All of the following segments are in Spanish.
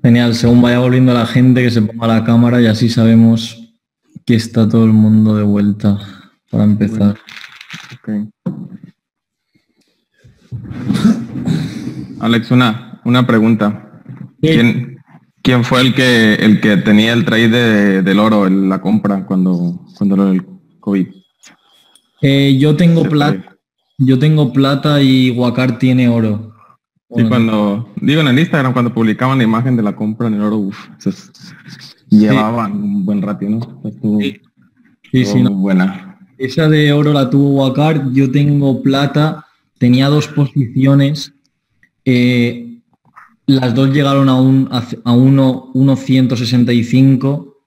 Genial, según vaya volviendo la gente, que se ponga la cámara y así sabemos que está todo el mundo de vuelta para empezar. Bueno, Alex, una pregunta. Sí. ¿Quién fue el que tenía el trade del oro en la compra cuando lo del COVID? Yo tengo plata y Wakar tiene oro. Sí, digo en el Instagram, cuando publicaban la imagen de la compra en el oro, llevaban un buen ratio, ¿no? Sí, muy buena. Esa de oro la tuvo Wakar, yo tengo plata, tenía 2 posiciones, las dos llegaron a 1,165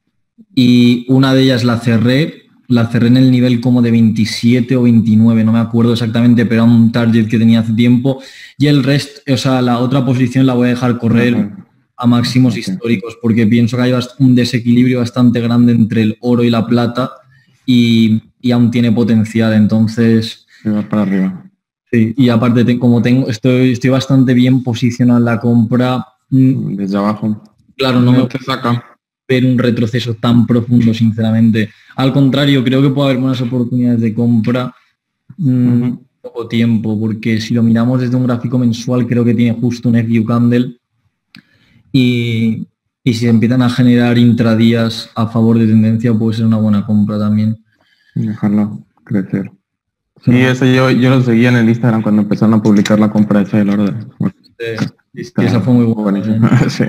y una de ellas la cerré en el nivel como de 27 o 29, no me acuerdo exactamente, pero era un target que tenía hace tiempo, y el resto, o sea, la otra posición la voy a dejar correr a máximos históricos, porque pienso que hay un desequilibrio bastante grande entre el oro y la plata y aún tiene potencial, entonces... Va para arriba. Sí, y aparte, estoy bastante bien posicionado en la compra. Desde abajo. Claro, no me te saca ver un retroceso tan profundo, sinceramente. Al contrario, creo que puede haber buenas oportunidades de compra en poco tiempo, porque si lo miramos desde un gráfico mensual, creo que tiene justo un FU candle y si se empiezan a generar intradías a favor de tendencia, puede ser una buena compra también. Dejarlo crecer. Sí, ese yo lo seguía en el Instagram cuando empezaron a publicar la compra esa del oro. Sí, esa fue muy buena. Sí.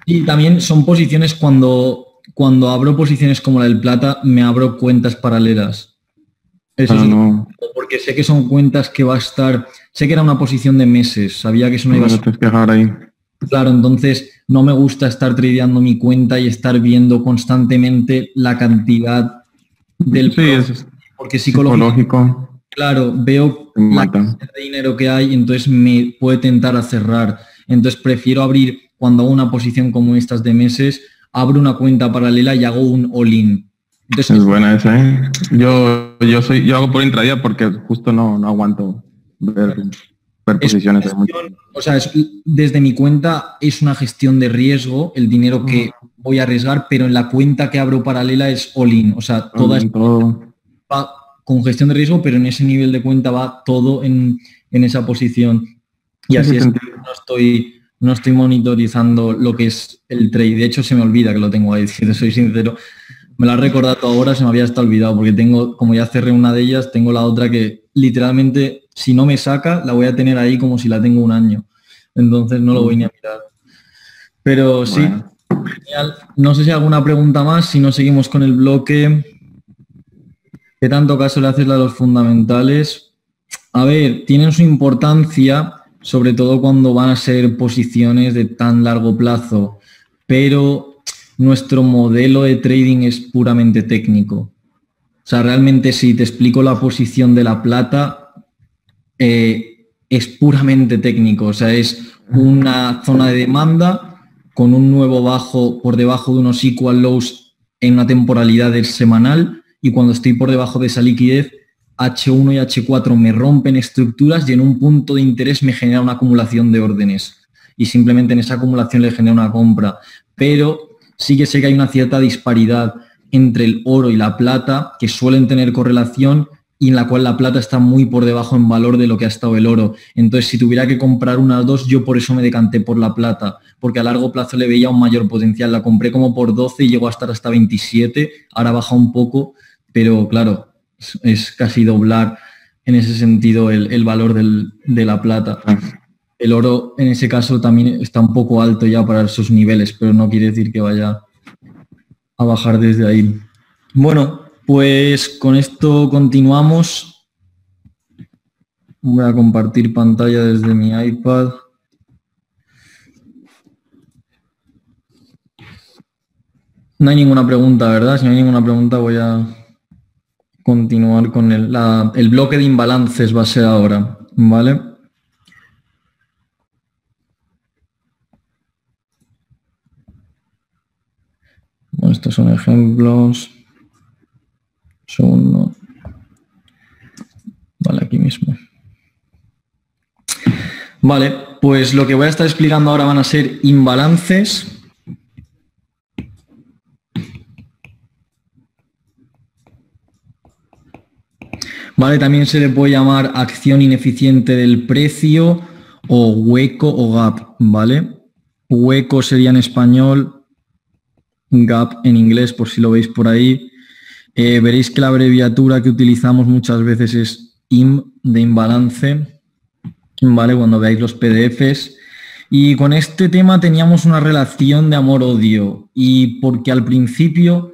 Y también son posiciones cuando abro posiciones como la del plata, me abro cuentas paralelas. Eso no. Porque sé que son cuentas que va a estar... Sé que era una posición de meses, sabía que eso no iba a ser... ahí. Claro, entonces no me gusta estar tradeando mi cuenta y estar viendo constantemente la cantidad del... Sí, es porque psicológico. Claro, veo la cantidad de dinero que hay, entonces me puede tentar a cerrar. Entonces prefiero abrir, cuando hago una posición como estas de meses, abro una cuenta paralela y hago un all-in. Entonces, es buena esa, ¿eh? Yo hago por intradía porque justo no aguanto ver posiciones. O sea, desde mi cuenta es una gestión de riesgo, el dinero que voy a arriesgar, pero en la cuenta que abro paralela es all-in. O sea, va con gestión de riesgo, pero en ese nivel de cuenta va todo en esa posición. Y así es, no estoy monitorizando lo que es el trade. De hecho, se me olvida que lo tengo ahí, si te soy sincero. Me la he recordado ahora, se me había hasta olvidado, porque tengo, como ya cerré una de ellas, tengo la otra que literalmente, si no me saca, la voy a tener ahí como si la tengo un año. Entonces no lo voy ni a mirar. Pero sí, genial. No sé si hay alguna pregunta más, si no seguimos con el bloque. ¿Qué tanto caso le haces a los fundamentales? A ver, tienen su importancia, sobre todo cuando van a ser posiciones de tan largo plazo, pero nuestro modelo de trading es puramente técnico. O sea, realmente si te explico la posición de la plata, es puramente técnico. O sea, es una zona de demanda con un nuevo bajo por debajo de unos equal lows en una temporalidad semanal, y cuando estoy por debajo de esa liquidez, H1 y H4 me rompen estructuras y en un punto de interés me genera una acumulación de órdenes. Y simplemente en esa acumulación le genera una compra. Pero sí que sé que hay una cierta disparidad entre el oro y la plata, que suelen tener correlación y en la cual la plata está muy por debajo en valor de lo que ha estado el oro. Entonces, si tuviera que comprar una o dos, yo por eso me decanté por la plata, porque a largo plazo le veía un mayor potencial. La compré como por 12 y llegó a estar hasta 27, ahora baja un poco, pero claro, es casi doblar en ese sentido el valor de la plata. El oro en ese caso también está un poco alto ya para esos niveles, pero no quiere decir que vaya a bajar desde ahí. Bueno, pues con esto continuamos. Voy a compartir pantalla desde mi iPad. No hay ninguna pregunta, ¿verdad? Si no hay ninguna pregunta voy a continuar con el bloque de imbalances va a ser ahora, ¿vale? Estos son ejemplos. Segundo. Vale, aquí mismo. Vale, pues lo que voy a estar explicando ahora van a ser imbalances. Vale, también se le puede llamar acción ineficiente del precio o hueco o gap, ¿vale? Hueco sería en español, gap en inglés, por si lo veis por ahí. Veréis que la abreviatura que utilizamos muchas veces es IM de imbalance, ¿vale? Cuando veáis los PDFs. Y con este tema teníamos una relación de amor-odio. Y porque al principio,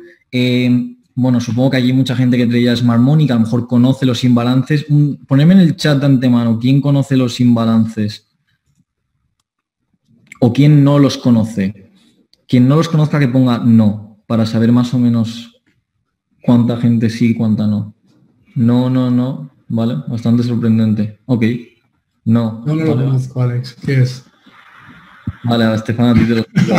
bueno, supongo que hay mucha gente que traía Smart Money, que a lo mejor conoce los imbalances. Ponedme en el chat de antemano, ¿quién conoce los imbalances? ¿O quién no los conoce? Quien no los conozca que ponga no, para saber más o menos cuánta gente sí y cuánta no. No, ¿vale? Bastante sorprendente. Ok. No. No lo conozco, Alex. ¿Qué es? Vale, a Estefan, a ti te lo explico.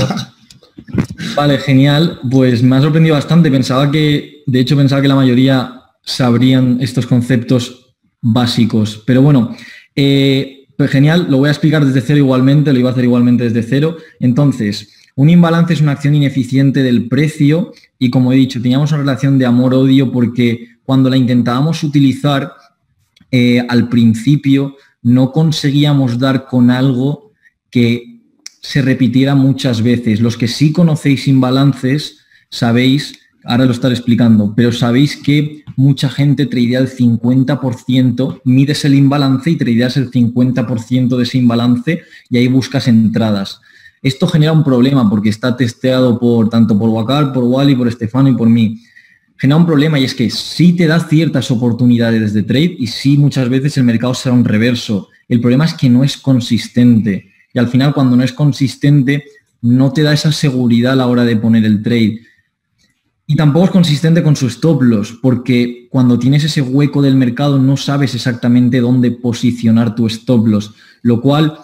Vale, genial. Pues me ha sorprendido bastante. Pensaba que la mayoría sabrían estos conceptos básicos. Pero bueno, pues genial. Lo voy a explicar desde cero igualmente. Lo iba a hacer igualmente desde cero. Entonces, un imbalance es una acción ineficiente del precio y, como he dicho, teníamos una relación de amor-odio porque cuando la intentábamos utilizar al principio no conseguíamos dar con algo que se repitiera muchas veces. Los que sí conocéis imbalances sabéis, ahora lo estaré explicando, pero sabéis que mucha gente tradea el 50%, mides el imbalance y tradeas el 50% de ese imbalance y ahí buscas entradas. Esto genera un problema porque está testeado tanto por Wakar, por Wally, por Estefano y por mí. Genera un problema y es que sí te da ciertas oportunidades de trade y sí muchas veces el mercado será un reverso. El problema es que no es consistente y al final cuando no es consistente no te da esa seguridad a la hora de poner el trade. Y tampoco es consistente con sus stop loss porque cuando tienes ese hueco del mercado no sabes exactamente dónde posicionar tu stop loss, lo cual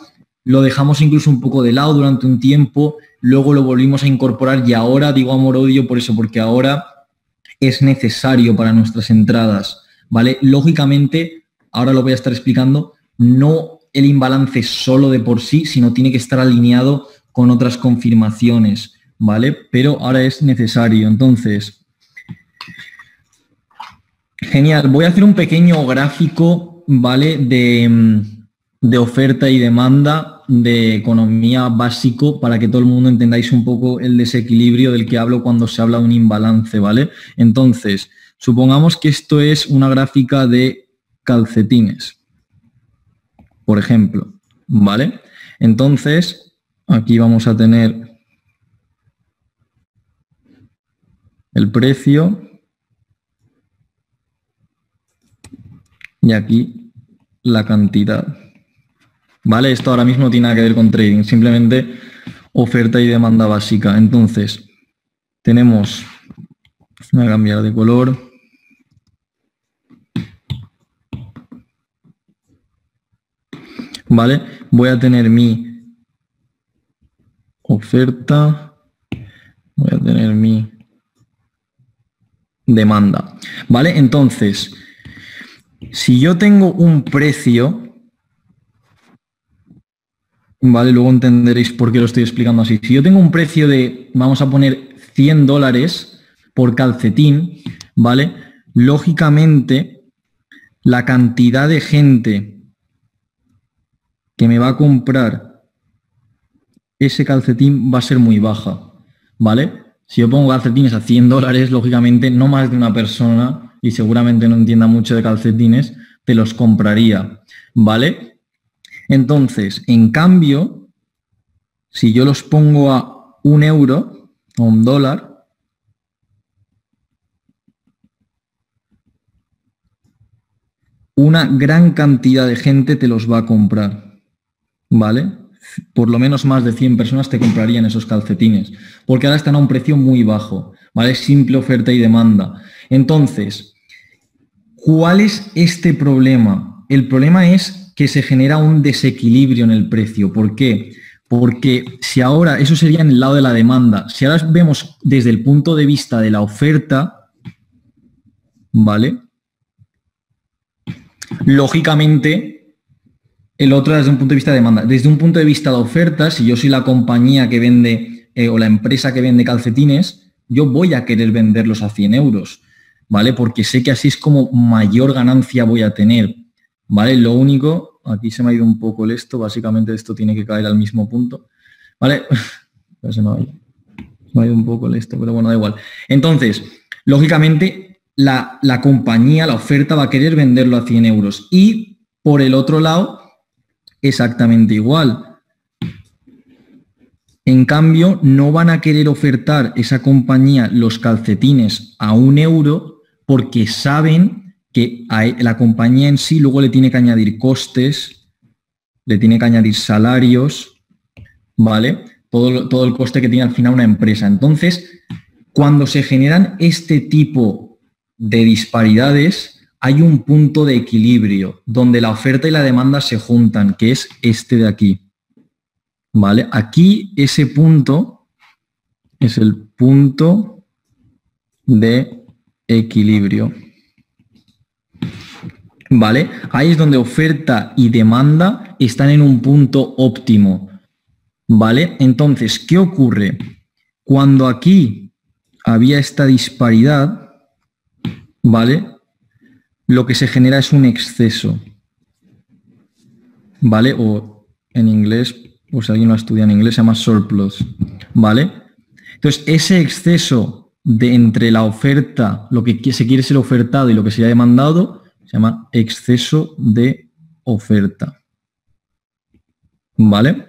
lo dejamos incluso un poco de lado durante un tiempo, luego lo volvimos a incorporar y ahora digo amor-odio por eso, porque ahora es necesario para nuestras entradas, ¿vale? Lógicamente, ahora lo voy a estar explicando, no el imbalance solo de por sí, sino tiene que estar alineado con otras confirmaciones, ¿vale? Pero ahora es necesario. Entonces, genial. Voy a hacer un pequeño gráfico, ¿vale? De oferta y demanda de economía básico para que todo el mundo entendáis un poco el desequilibrio del que hablo cuando se habla de un imbalance, ¿vale? Entonces, supongamos que esto es una gráfica de calcetines, por ejemplo, ¿vale? Entonces, aquí vamos a tener el precio y aquí la cantidad. ¿Vale? Esto ahora mismo no tiene nada que ver con trading, simplemente oferta y demanda básica. Entonces, tenemos, voy a cambiar de color. ¿Vale? Voy a tener mi oferta, voy a tener mi demanda. ¿Vale? Entonces, si yo tengo un precio, vale, luego entenderéis por qué lo estoy explicando así. Si yo tengo un precio de, vamos a poner $100 por calcetín, ¿vale? Lógicamente, la cantidad de gente que me va a comprar ese calcetín va a ser muy baja, ¿vale? Si yo pongo calcetines a $100, lógicamente no más de una persona, y seguramente no entienda mucho de calcetines, te los compraría, ¿vale? Entonces, en cambio, si yo los pongo a €1 o $1, una gran cantidad de gente te los va a comprar, ¿vale? Por lo menos más de 100 personas te comprarían esos calcetines, porque ahora están a un precio muy bajo, ¿vale? Simple oferta y demanda. Entonces, ¿cuál es este problema? El problema es que se genera un desequilibrio en el precio. ¿Por qué? Porque si ahora, eso sería en el lado de la demanda, si ahora vemos desde el punto de vista de la oferta, ¿vale? Lógicamente, el otro desde un punto de vista de demanda. Desde un punto de vista de oferta, si yo soy la compañía que vende o la empresa que vende calcetines, yo voy a querer venderlos a 100 euros, ¿vale? Porque sé que así es como mayor ganancia voy a tener, ¿vale? Lo único, aquí se me ha ido un poco el esto, básicamente esto tiene que caer al mismo punto, ¿vale? Se me ha ido un poco el esto, pero bueno, da igual. Entonces, lógicamente, la compañía, la oferta va a querer venderlo a 100 euros y por el otro lado, exactamente igual. En cambio, no van a querer ofertar esa compañía los calcetines a 1 euro porque saben que a la compañía en sí luego le tiene que añadir costes, le tiene que añadir salarios, ¿vale? Todo el coste que tiene al final una empresa. Entonces, cuando se generan este tipo de disparidades, hay un punto de equilibrio donde la oferta y la demanda se juntan, que es este de aquí. ¿Vale? Aquí ese punto es el punto de equilibrio. ¿Vale? Ahí es donde oferta y demanda están en un punto óptimo. ¿Vale? Entonces, ¿qué ocurre? Cuando aquí había esta disparidad, ¿vale? Lo que se genera es un exceso. ¿Vale? O en inglés, o si alguien lo estudia en inglés, se llama surplus, ¿vale? Entonces, ese exceso de entre la oferta, lo que se quiere ser ofertado y lo que se ha demandado, se llama exceso de oferta, ¿vale?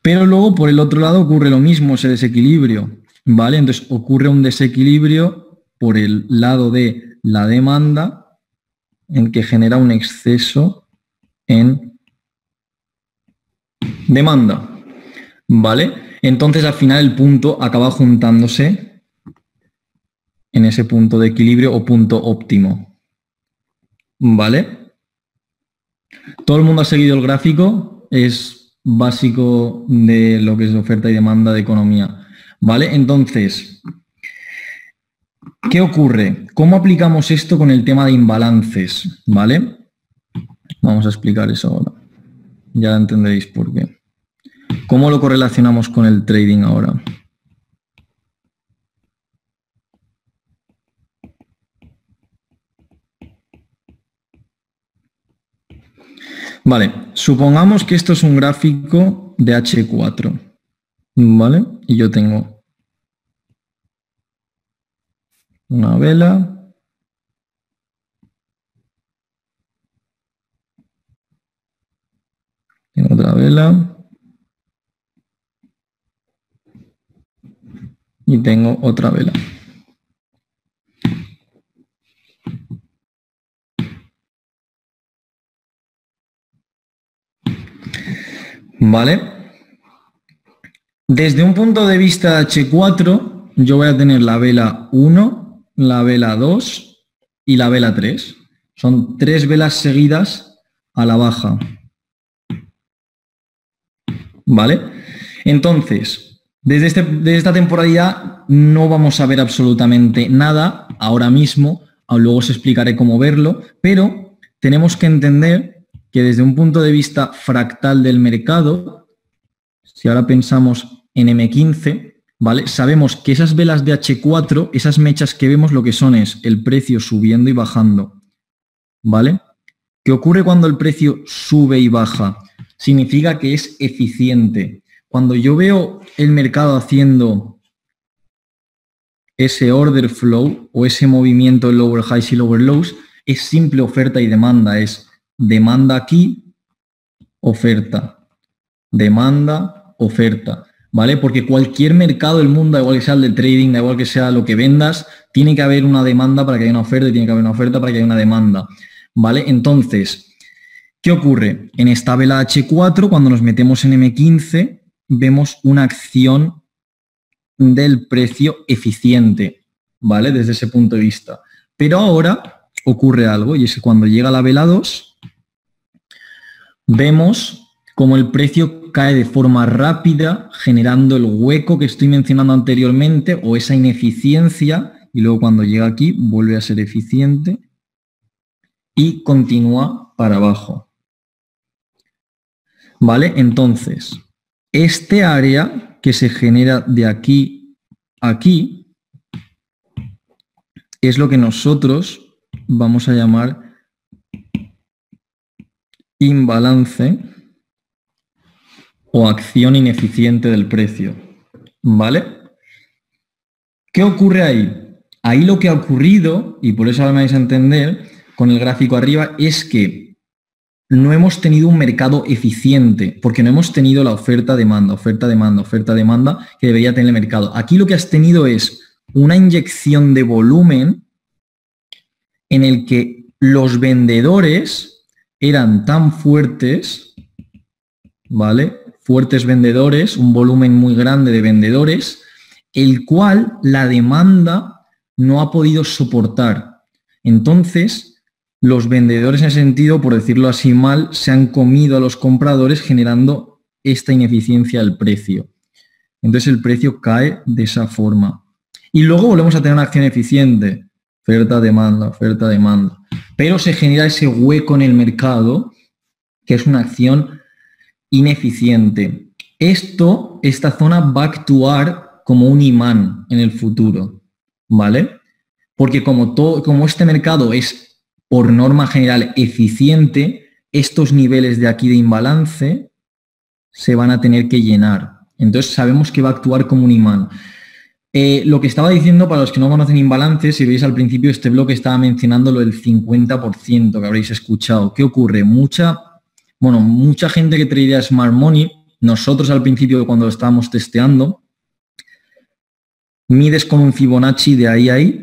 Pero luego, por el otro lado, ocurre lo mismo, ese desequilibrio, ¿vale? Entonces, ocurre un desequilibrio por el lado de la demanda, en que genera un exceso en demanda, ¿vale? Entonces, al final, el punto acaba juntándose en ese punto de equilibrio o punto óptimo, ¿vale? Todo el mundo ha seguido el gráfico, es básico de lo que es oferta y demanda de economía, ¿vale? Entonces, ¿qué ocurre? ¿Cómo aplicamos esto con el tema de imbalances, ¿vale? Vamos a explicar eso ahora. Ya entenderéis por qué. ¿Cómo lo correlacionamos con el trading ahora? Vale, supongamos que esto es un gráfico de H4, ¿vale? Y yo tengo una vela, tengo otra vela y tengo otra vela. ¿Vale? Desde un punto de vista H4, yo voy a tener la vela 1, la vela 2 y la vela 3. Son 3 velas seguidas a la baja. ¿Vale? Entonces, desde esta temporalidad no vamos a ver absolutamente nada ahora mismo, luego os explicaré cómo verlo, pero tenemos que entender que desde un punto de vista fractal del mercado, si ahora pensamos en M15, ¿vale? Sabemos que esas velas de H4, esas mechas que vemos, lo que son es el precio subiendo y bajando, ¿vale? ¿Qué ocurre cuando el precio sube y baja? Significa que es eficiente. Cuando yo veo el mercado haciendo ese order flow o ese movimiento en lower highs y lower lows, es simple oferta y demanda, es demanda aquí, oferta, demanda, oferta, ¿vale? Porque cualquier mercado del mundo, da igual que sea el de trading, da igual que sea lo que vendas, tiene que haber una demanda para que haya una oferta y tiene que haber una oferta para que haya una demanda, ¿vale? Entonces, ¿qué ocurre? En esta vela H4, cuando nos metemos en M15, vemos una acción del precio eficiente, ¿vale? Desde ese punto de vista. Pero ahora ocurre algo y es que cuando llega la vela 2, vemos como el precio cae de forma rápida, generando el hueco que estoy mencionando anteriormente o esa ineficiencia, y luego cuando llega aquí vuelve a ser eficiente y continúa para abajo. ¿Vale? Entonces, este área que se genera de aquí a aquí es lo que nosotros vamos a llamar imbalance o acción ineficiente del precio. ¿Vale? ¿Qué ocurre ahí? Ahí lo que ha ocurrido, y por eso ahora me vais a entender con el gráfico arriba, es que no hemos tenido un mercado eficiente, porque no hemos tenido la oferta-demanda, oferta-demanda, oferta-demanda que debería tener el mercado. Aquí lo que has tenido es una inyección de volumen en el que los vendedores eran tan fuertes, ¿vale? Fuertes vendedores, un volumen muy grande de vendedores, el cual la demanda no ha podido soportar. Entonces, los vendedores en ese sentido, por decirlo así mal, se han comido a los compradores generando esta ineficiencia del precio. Entonces el precio cae de esa forma. Y luego volvemos a tener una acción eficiente. Oferta, demanda, oferta, demanda. Pero se genera ese hueco en el mercado que es una acción ineficiente. Esta zona va a actuar como un imán en el futuro, ¿vale? Porque como este mercado es por norma general eficiente, estos niveles de aquí de imbalance se van a tener que llenar. Entonces sabemos que va a actuar como un imán. Lo que estaba diciendo, para los que no conocen imbalance, si veis al principio este bloque estaba mencionando lo del 50% que habréis escuchado. ¿Qué ocurre? Mucha gente que tradea Smart Money, nosotros al principio cuando lo estábamos testeando, mides con un Fibonacci de ahí a ahí,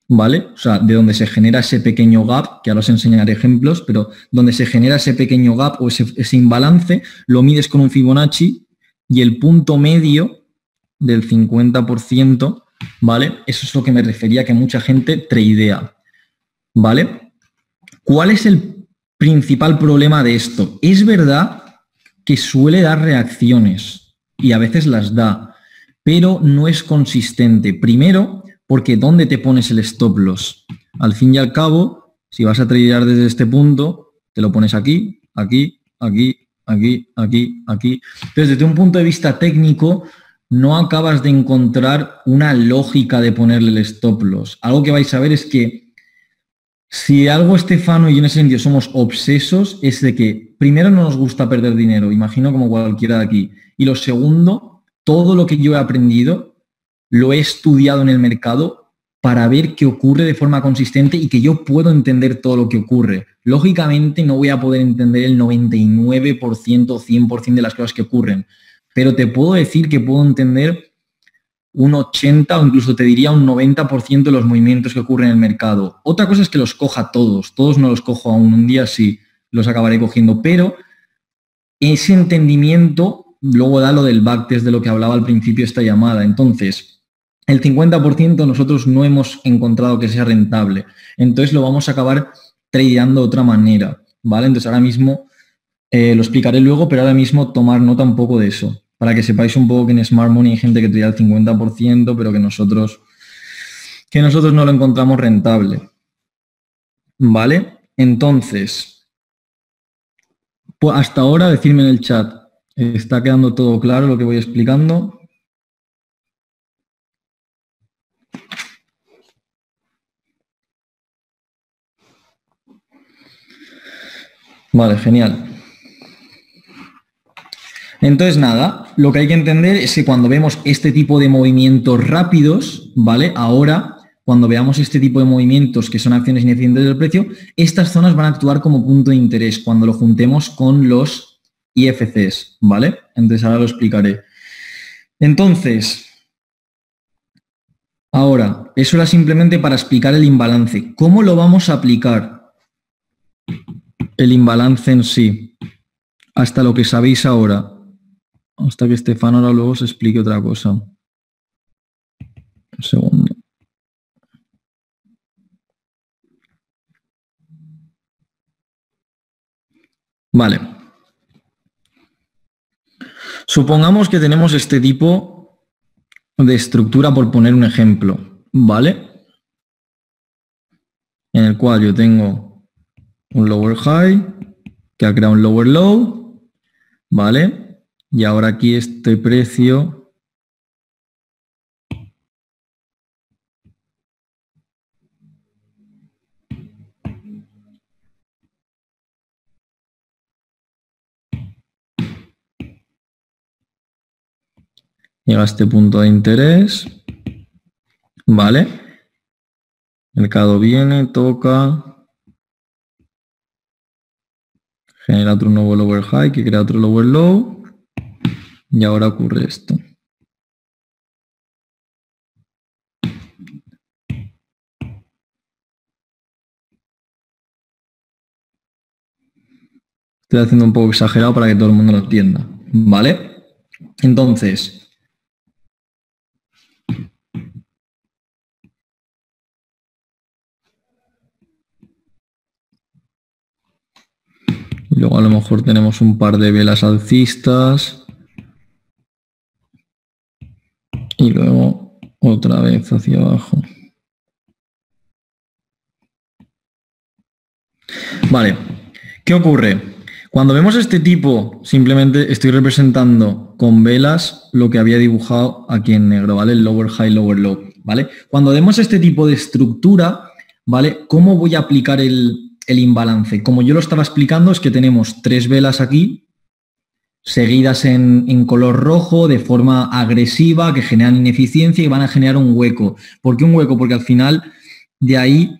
¿vale? O sea, de donde se genera ese pequeño gap, que ahora os enseñaré ejemplos, pero donde se genera ese pequeño gap o ese imbalance, lo mides con un Fibonacci y el punto medio del 50%, ¿vale? Eso es lo que me refería que mucha gente tradea, ¿vale? ¿Cuál es el principal problema de esto? Es verdad que suele dar reacciones y a veces las da, pero no es consistente. Primero, porque ¿dónde te pones el stop loss? Al fin y al cabo, si vas a tradear desde este punto, te lo pones aquí, aquí, aquí, aquí, aquí, aquí. Entonces, desde un punto de vista técnico, no acabas de encontrar una lógica de ponerle el stop loss. Algo que vais a ver es que si algo Estefano y yo en ese sentido somos obsesos, es de que primero no nos gusta perder dinero, imagino como cualquiera de aquí. Y lo segundo, todo lo que yo he aprendido lo he estudiado en el mercado para ver qué ocurre de forma consistente y que yo puedo entender todo lo que ocurre. Lógicamente no voy a poder entender el 99% o 100% de las cosas que ocurren, pero te puedo decir que puedo entender un 80 o incluso te diría un 90% de los movimientos que ocurren en el mercado. Otra cosa es que los coja todos no los cojo aún, un día sí los acabaré cogiendo, pero ese entendimiento luego da lo del backtest de lo que hablaba al principio de esta llamada. Entonces, el 50% nosotros no hemos encontrado que sea rentable. Entonces lo vamos a acabar tradeando de otra manera, ¿vale? Entonces ahora mismo, lo explicaré luego, pero ahora mismo tomar nota un poco de eso, para que sepáis un poco que en Smart Money hay gente que tradea el 50%, pero que nosotros no lo encontramos rentable, ¿vale? Entonces, pues hasta ahora decidme en el chat, ¿está quedando todo claro lo que voy explicando? Vale, genial. Entonces, nada, lo que hay que entender es que cuando vemos este tipo de movimientos rápidos, ¿vale? Ahora, cuando veamos este tipo de movimientos que son acciones ineficientes del precio, estas zonas van a actuar como punto de interés cuando lo juntemos con los IFCs, ¿vale? Entonces, ahora lo explicaré. Entonces, ahora, eso era simplemente para explicar el imbalance. ¿Cómo lo vamos a aplicar? El imbalance en sí, hasta lo que sabéis ahora. Hasta que Estefano ahora luego os explique otra cosa. Un segundo. Vale. Supongamos que tenemos este tipo de estructura, por poner un ejemplo, ¿vale? En el cual yo tengo un lower high que ha creado un lower low, ¿vale? Y ahora aquí este precio llega a este punto de interés, ¿vale? El mercado viene, toca, genera otro nuevo lower high que crea otro lower low y ahora ocurre esto. Estoy haciendo un poco exagerado para que todo el mundo lo entienda, ¿vale? Entonces, luego a lo mejor tenemos un par de velas alcistas y luego otra vez hacia abajo. Vale, ¿qué ocurre? Cuando vemos este tipo, simplemente estoy representando con velas lo que había dibujado aquí en negro, ¿vale? El lower high, lower low, ¿vale? Cuando vemos este tipo de estructura, ¿vale? ¿Cómo voy a aplicar el imbalance? Como yo lo estaba explicando, es que tenemos 3 velas aquí, seguidas en color rojo, de forma agresiva, que generan ineficiencia y van a generar un hueco. ¿Por qué un hueco? Porque al final de ahí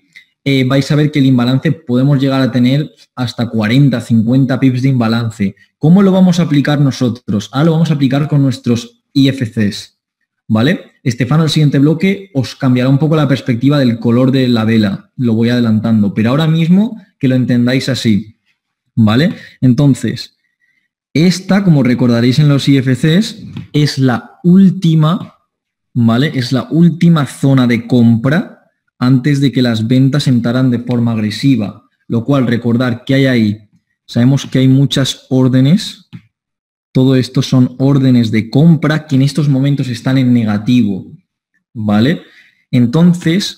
vais a ver que el imbalance podemos llegar a tener hasta 40, 50 pips de imbalance. ¿Cómo lo vamos a aplicar nosotros? Lo vamos a aplicar con nuestros IFCs, ¿vale? Estefano, el siguiente bloque os cambiará un poco la perspectiva del color de la vela, lo voy adelantando, pero ahora mismo que lo entendáis así, ¿vale? Entonces, esta, como recordaréis en los IFCs, es la última, ¿vale? Es la última zona de compra antes de que las ventas entraran de forma agresiva, lo cual recordar que hay ahí, sabemos que hay muchas órdenes, todo esto son órdenes de compra que en estos momentos están en negativo, ¿vale? Entonces,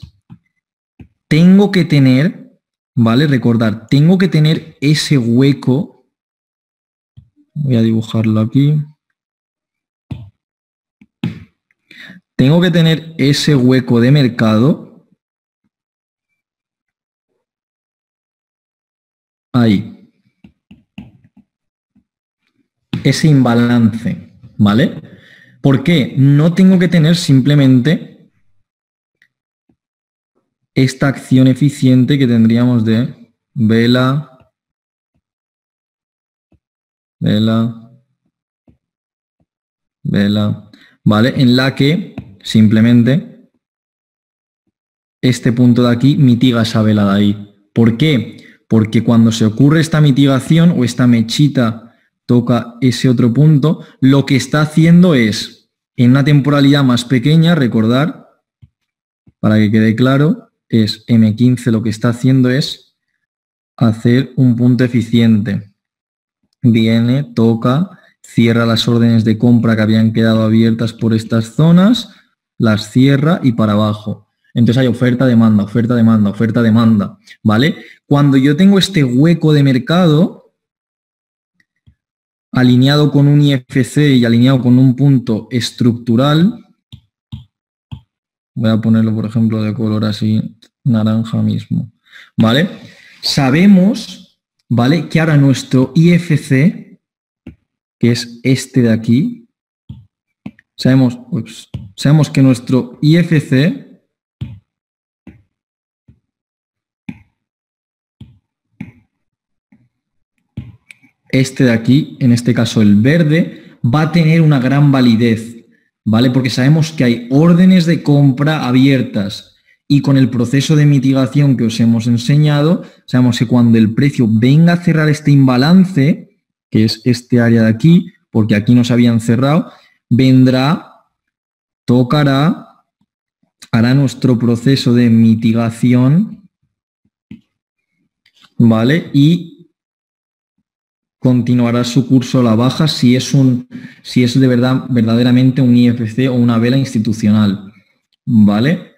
tengo que tener, ¿vale? Recordar, tengo que tener ese hueco, voy a dibujarlo aquí, tengo que tener ese hueco de mercado ahí, ese imbalance, ¿vale? ¿Por qué? No tengo que tener simplemente esta acción eficiente que tendríamos de vela, vela, vela, ¿vale? En la que simplemente este punto de aquí mitiga esa vela de ahí. ¿Por qué? Porque cuando se ocurre esta mitigación o esta mechita toca ese otro punto, lo que está haciendo es, en una temporalidad más pequeña, recordar, para que quede claro, es M15 lo que está haciendo es hacer un punto eficiente. Viene, toca, cierra las órdenes de compra que habían quedado abiertas por estas zonas, las cierra y para abajo. Entonces hay oferta, demanda, oferta, demanda, oferta, demanda, ¿vale? Cuando yo tengo este hueco de mercado alineado con un IFC y alineado con un punto estructural, voy a ponerlo, por ejemplo, de color así, naranja mismo, ¿vale? Sabemos, ¿vale? Que ahora nuestro IFC, que es este de aquí, sabemos que nuestro IFC este de aquí, en este caso el verde, va a tener una gran validez, ¿vale? Porque sabemos que hay órdenes de compra abiertas y con el proceso de mitigación que os hemos enseñado, sabemos que cuando el precio venga a cerrar este imbalance, que es este área de aquí, porque aquí nos habían cerrado, vendrá, tocará, hará nuestro proceso de mitigación, ¿vale? Y continuará su curso a la baja si es de verdad, verdaderamente un IFC o una vela institucional, ¿vale?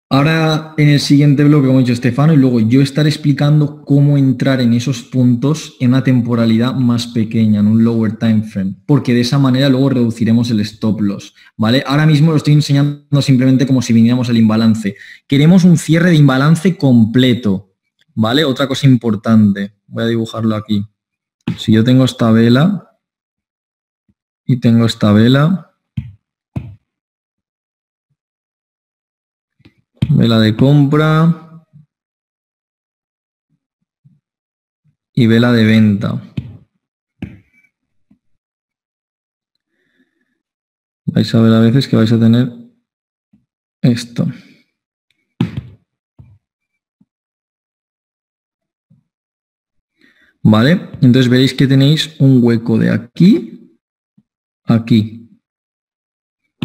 Ahora en el siguiente bloque, como ha dicho Estefano, y luego yo estaré explicando cómo entrar en esos puntos en una temporalidad más pequeña, en un lower time frame, porque de esa manera luego reduciremos el stop loss, ¿vale? Ahora mismo lo estoy enseñando simplemente como si viniéramos al imbalance. Queremos un cierre de imbalance completo, ¿vale? Otra cosa importante, voy a dibujarlo aquí. Si yo tengo esta vela y tengo esta vela, vela de compra y vela de venta. Vais a ver a veces que vais a tener esto. ¿Vale? Entonces veréis que tenéis un hueco de aquí a aquí.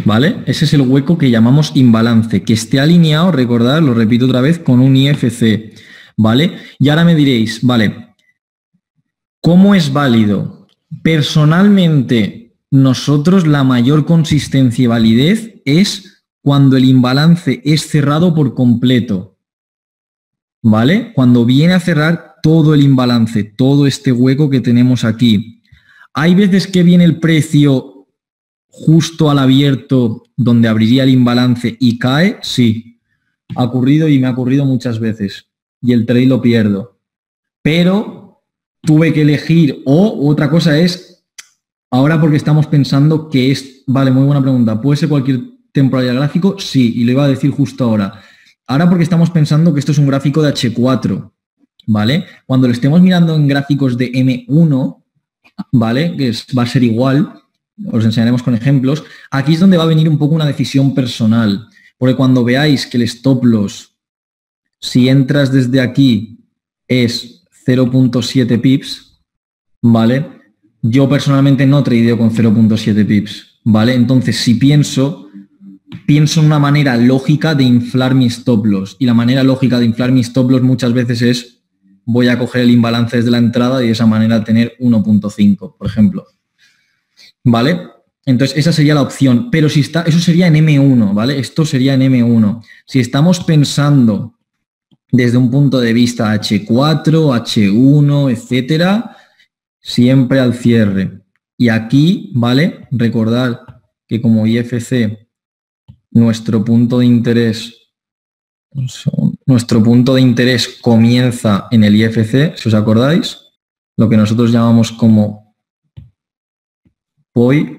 ¿Vale? Ese es el hueco que llamamos imbalance, que esté alineado, recordad, lo repito otra vez, con un IFC, ¿vale? Y ahora me diréis, vale, ¿cómo es válido? Personalmente, nosotros la mayor consistencia y validez es cuando el imbalance es cerrado por completo, ¿vale? Cuando viene a cerrar todo el imbalance, todo este hueco que tenemos aquí. Hay veces que viene el precio justo al abierto donde abriría el imbalance y cae, sí. Ha ocurrido y me ha ocurrido muchas veces. Y el trade lo pierdo. Pero tuve que elegir, o otra cosa es, ahora porque estamos pensando que es, vale, muy buena pregunta, ¿puede ser cualquier temporalidad gráfico? Sí, y lo iba a decir justo ahora. Ahora porque estamos pensando que esto es un gráfico de H4, ¿vale? Cuando lo estemos mirando en gráficos de M1, ¿vale? Que va a ser igual, os enseñaremos con ejemplos. Aquí es donde va a venir un poco una decisión personal, porque cuando veáis que el stop loss, si entras desde aquí, es 0.7 pips, ¿vale? Yo personalmente no tradeo con 0.7 pips, ¿vale? Entonces, si pienso en una manera lógica de inflar mi stop loss, y la manera lógica de inflar mi stop loss muchas veces es, voy a coger el imbalance desde la entrada y de esa manera tener 1.5, por ejemplo. ¿Vale? Entonces, esa sería la opción. Pero si está, eso sería en M1, ¿vale? Esto sería en M1. Si estamos pensando desde un punto de vista H4, H1, etcétera, siempre al cierre. Y aquí, ¿vale? Recordar que como IFC, nuestro punto de interés comienza en el IFC, si os acordáis, lo que nosotros llamamos como POI,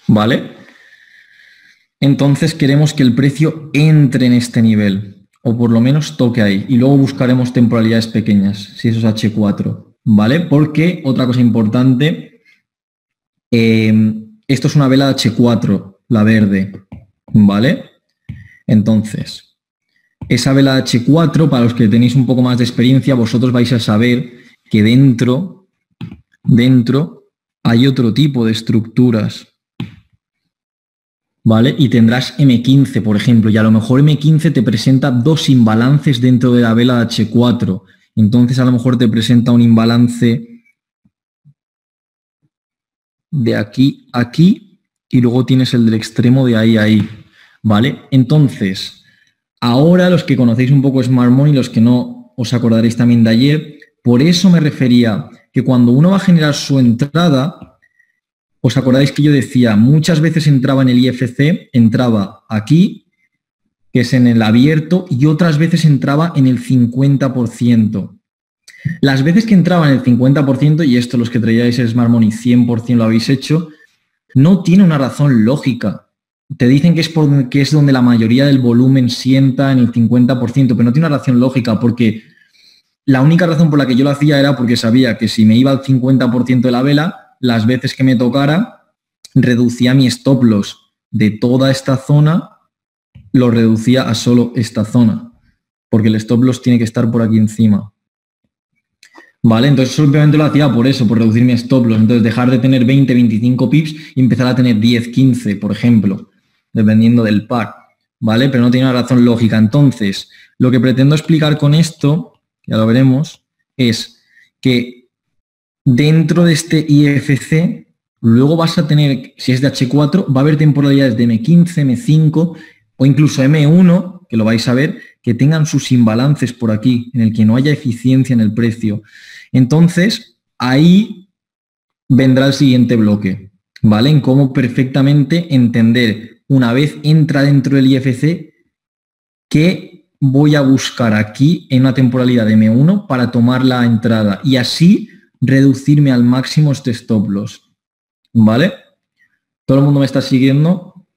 ¿vale? Entonces queremos que el precio entre en este nivel, o por lo menos toque ahí, y luego buscaremos temporalidades pequeñas, si eso es H4, ¿vale? Porque, otra cosa importante, esto es una vela de H4, la verde, ¿vale? Entonces, esa vela de H4, para los que tenéis un poco más de experiencia, vosotros vais a saber que dentro hay otro tipo de estructuras, ¿vale? Y tendrás M15, por ejemplo, y a lo mejor M15 te presenta dos imbalances dentro de la vela de H4. Entonces, a lo mejor te presenta un imbalance de aquí a aquí y luego tienes el del extremo de ahí a ahí, ¿vale? Entonces, ahora los que conocéis un poco Smart Money, los que no os acordaréis también de ayer, por eso me refería que cuando uno va a generar su entrada, os acordáis que yo decía, muchas veces entraba en el IFC, entraba aquí, que es en el abierto, y otras veces entraba en el 50%. Las veces que entraba en el 50%, y esto los que traíais el Smart Money 100% lo habéis hecho, no tiene una razón lógica. Te dicen que es donde la mayoría del volumen sienta en el 50%, pero no tiene una razón lógica, porque la única razón por la que yo lo hacía era porque sabía que si me iba al 50% de la vela, las veces que me tocara, reducía mi stop loss de toda esta zona, lo reducía a solo esta zona, porque el stop loss tiene que estar por aquí encima. ¿Vale? Entonces simplemente lo hacía por eso, por reducir mi stop loss. Entonces dejar de tener 20, 25 pips y empezar a tener 10, 15, por ejemplo, dependiendo del par. ¿Vale? Pero no tiene una razón lógica. Entonces, lo que pretendo explicar con esto, ya lo veremos, es que dentro de este IFC luego vas a tener, si es de H4, va a haber temporalidades de M15, M5 o incluso M1, que lo vais a ver, que tengan sus imbalances por aquí, en el que no haya eficiencia en el precio. Entonces, ahí vendrá el siguiente bloque, ¿vale? En cómo perfectamente entender, una vez entra dentro del IFC, qué voy a buscar aquí en una temporalidad de M1 para tomar la entrada y así reducirme al máximo este stop loss, ¿vale? ¿Todo el mundo me está siguiendo?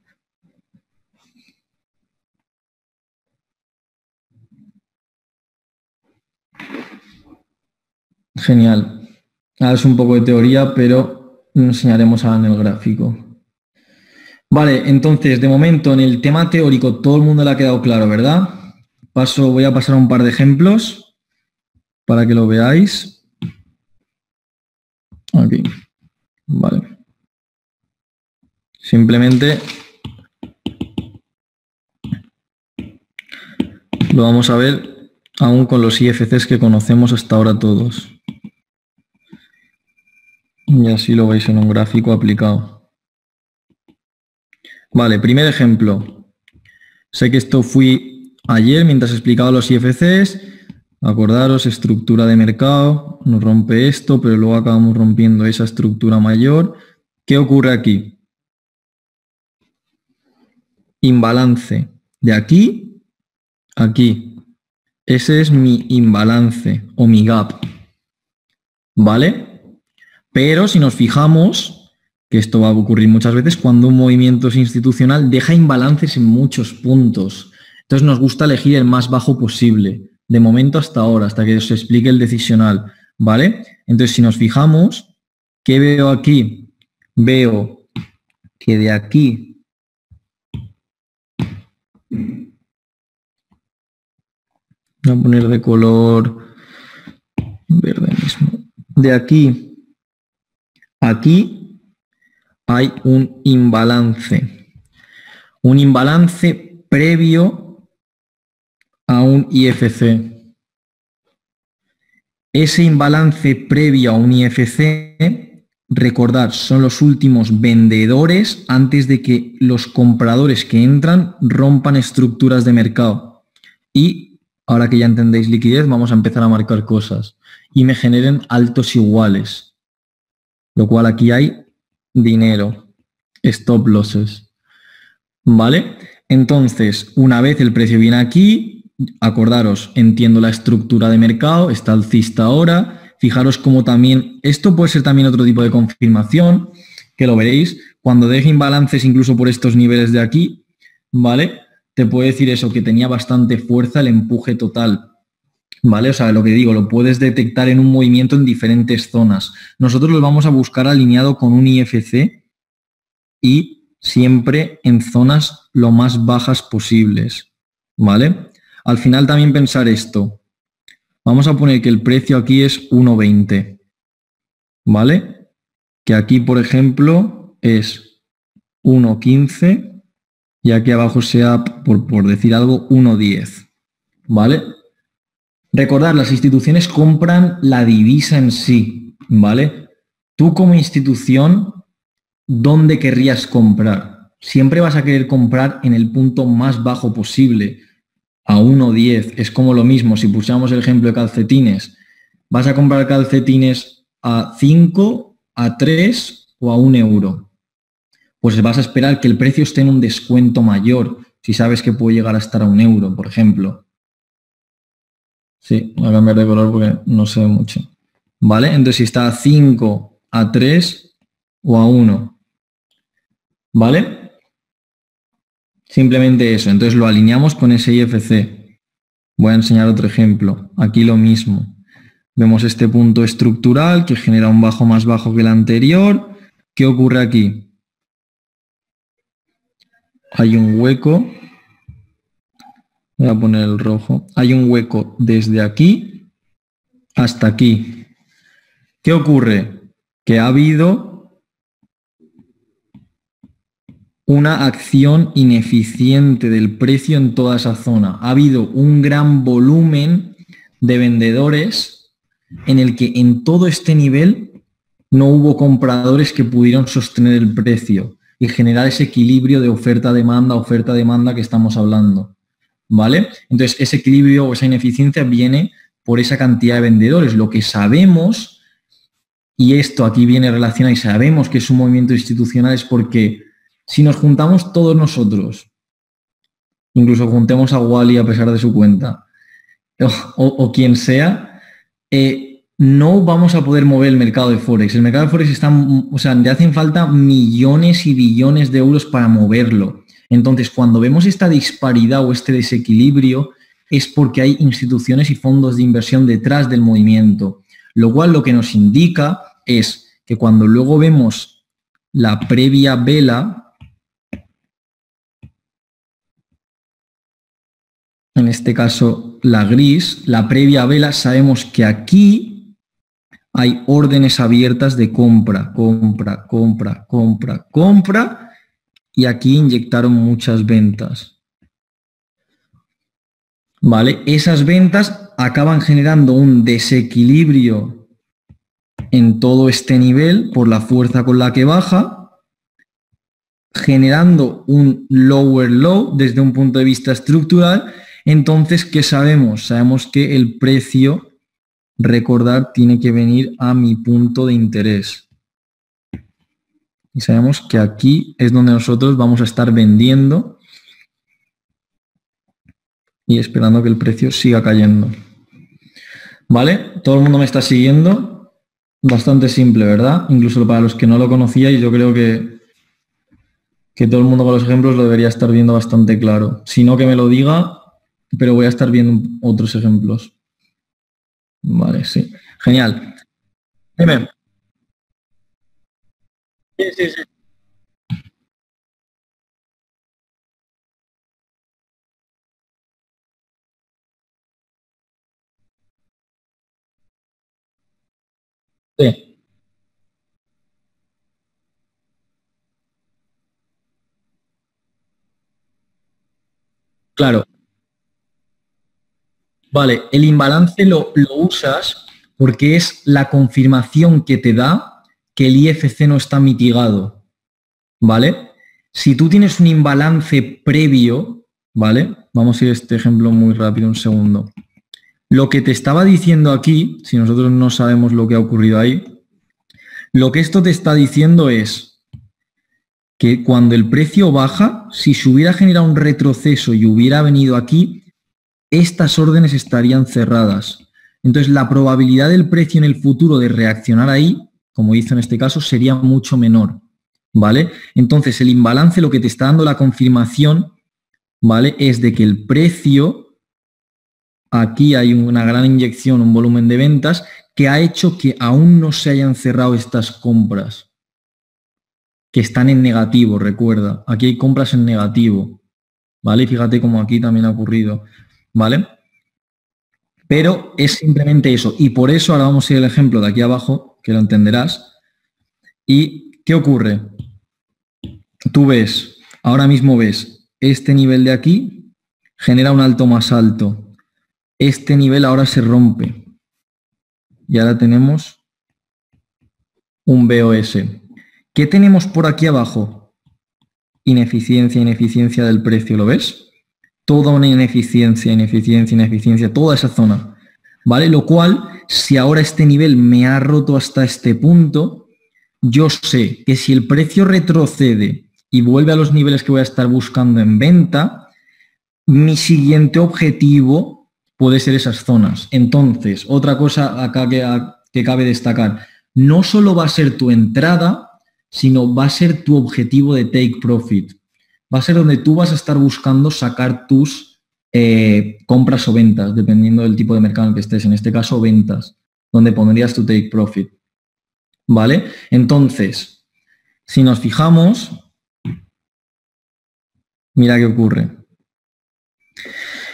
Genial. Ahora es un poco de teoría, pero lo enseñaremos ahora en el gráfico. Vale, entonces, de momento, en el tema teórico, todo el mundo le ha quedado claro, ¿verdad? Voy a pasar un par de ejemplos para que lo veáis. Aquí. Vale. Simplemente lo vamos a ver aún con los IFCs que conocemos hasta ahora todos. Y así lo veis en un gráfico aplicado. Vale, primer ejemplo. Sé que esto fui ayer mientras explicaba los IFCs. Acordaros, estructura de mercado, nos rompe esto, pero luego acabamos rompiendo esa estructura mayor. ¿Qué ocurre aquí? Imbalance de aquí a aquí. Ese es mi imbalance o mi gap. ¿Vale? Pero si nos fijamos, que esto va a ocurrir muchas veces cuando un movimiento es institucional, deja imbalances en muchos puntos. Entonces nos gusta elegir el más bajo posible, de momento hasta ahora, hasta que os explique el decisional, ¿vale? Entonces si nos fijamos, ¿qué veo aquí? Veo que de aquí voy a poner de color verde mismo. De aquí a aquí hay un imbalance. Un imbalance previo a un IFC. Ese imbalance previo a un IFC, recordad, son los últimos vendedores antes de que los compradores que entran rompan estructuras de mercado. Y ahora que ya entendéis liquidez, vamos a empezar a marcar cosas y me generen altos iguales. Lo cual aquí hay dinero, stop losses, ¿vale? Entonces, una vez el precio viene aquí, acordaros, entiendo la estructura de mercado, está alcista ahora, fijaros cómo también, esto puede ser también otro tipo de confirmación, que lo veréis, cuando deje imbalances incluso por estos niveles de aquí, ¿vale? Te puede decir eso, que tenía bastante fuerza el empuje total. ¿Vale? O sea, lo que digo, lo puedes detectar en un movimiento en diferentes zonas. Nosotros lo vamos a buscar alineado con un IFC y siempre en zonas lo más bajas posibles. ¿Vale? Al final también pensar esto. Vamos a poner que el precio aquí es 1,20. ¿Vale? Que aquí, por ejemplo, es 1,15 y aquí abajo sea, por decir algo, 1,10. ¿Vale? Recordad, las instituciones compran la divisa en sí, ¿vale? Tú como institución, ¿dónde querrías comprar? Siempre vas a querer comprar en el punto más bajo posible, a 1,10. Es como lo mismo, si pusiéramos el ejemplo de calcetines, ¿vas a comprar calcetines a 5, a 3 o a 1 euro? Pues vas a esperar que el precio esté en un descuento mayor, si sabes que puede llegar a estar a 1 euro, por ejemplo. Sí, voy a cambiar de color porque no se ve mucho. ¿Vale? Entonces, si está a 5, a 3 o a 1. ¿Vale? Simplemente eso. Entonces lo alineamos con ese IFC. Voy a enseñar otro ejemplo. Aquí lo mismo. Vemos este punto estructural que genera un bajo más bajo que el anterior. ¿Qué ocurre aquí? Hay un hueco. Voy a poner el rojo. Hay un hueco desde aquí hasta aquí. ¿Qué ocurre? Que ha habido una acción ineficiente del precio en toda esa zona. Ha habido un gran volumen de vendedores en el que en todo este nivel no hubo compradores que pudieron sostener el precio y generar ese equilibrio de oferta-demanda que estamos hablando, ¿vale? Entonces, ese equilibrio o esa ineficiencia viene por esa cantidad de vendedores. Lo que sabemos, y esto aquí viene relacionado y sabemos que es un movimiento institucional, es porque si nos juntamos todos nosotros, incluso juntemos a Wally a pesar de su cuenta, o quien sea, no vamos a poder mover el mercado de Forex. El mercado de Forex está, o sea, le hacen falta millones y billones de euros para moverlo. Entonces, cuando vemos esta disparidad o este desequilibrio, es porque hay instituciones y fondos de inversión detrás del movimiento. Lo cual lo que nos indica es que cuando luego vemos la previa vela, en este caso la gris, la previa vela, sabemos que aquí hay órdenes abiertas de compra, compra, compra, compra, compra, y aquí inyectaron muchas ventas. ¿Vale? Esas ventas acaban generando un desequilibrio en todo este nivel por la fuerza con la que baja, generando un lower low desde un punto de vista estructural. Entonces, ¿qué sabemos? Sabemos que el precio, recordar, tiene que venir a mi punto de interés. Y sabemos que aquí es donde nosotros vamos a estar vendiendo y esperando que el precio siga cayendo. ¿Vale? ¿Todo el mundo me está siguiendo? Bastante simple, ¿verdad? Incluso para los que no lo conocíais, yo creo que todo el mundo con los ejemplos lo debería estar viendo bastante claro. Si no, que me lo diga, pero voy a estar viendo otros ejemplos. Vale, sí. Genial. Dime. Sí, sí, sí. Sí, claro. Vale, el imbalance lo usas porque es la confirmación que te da que el IFC no está mitigado, ¿vale? Si tú tienes un imbalance previo, ¿vale? Vamos a ir a este ejemplo muy rápido, un segundo. Lo que te estaba diciendo aquí, si nosotros no sabemos lo que ha ocurrido ahí, lo que esto te está diciendo es que cuando el precio baja, si se hubiera generado un retroceso y hubiera venido aquí, estas órdenes estarían cerradas. Entonces, la probabilidad del precio en el futuro de reaccionar ahí, como hizo en este caso, sería mucho menor, ¿vale? Entonces, el imbalance lo que te está dando la confirmación, ¿vale? Es de que el precio, aquí hay una gran inyección, un volumen de ventas, que ha hecho que aún no se hayan cerrado estas compras, que están en negativo, recuerda. Aquí hay compras en negativo, ¿vale? Fíjate cómo aquí también ha ocurrido, ¿vale? Pero es simplemente eso. Y por eso ahora vamos a ir al ejemplo de aquí abajo, que lo entenderás. ¿Y qué ocurre? Tú ves, ahora mismo ves, este nivel de aquí genera un alto más alto. Este nivel ahora se rompe. Y ahora tenemos un BOS. ¿Qué tenemos por aquí abajo? Ineficiencia, ineficiencia del precio, ¿lo ves? Toda una ineficiencia, ineficiencia, ineficiencia, toda esa zona, ¿vale? Lo cual, si ahora este nivel me ha roto hasta este punto, yo sé que si el precio retrocede y vuelve a los niveles que voy a estar buscando en venta, mi siguiente objetivo puede ser esas zonas. Entonces, otra cosa acá que cabe destacar, no solo va a ser tu entrada, sino va a ser tu objetivo de take profit. Va a ser donde tú vas a estar buscando sacar tus compras o ventas, dependiendo del tipo de mercado en el que estés. En este caso, ventas, donde pondrías tu take profit. ¿Vale? Entonces, si nos fijamos, mira qué ocurre.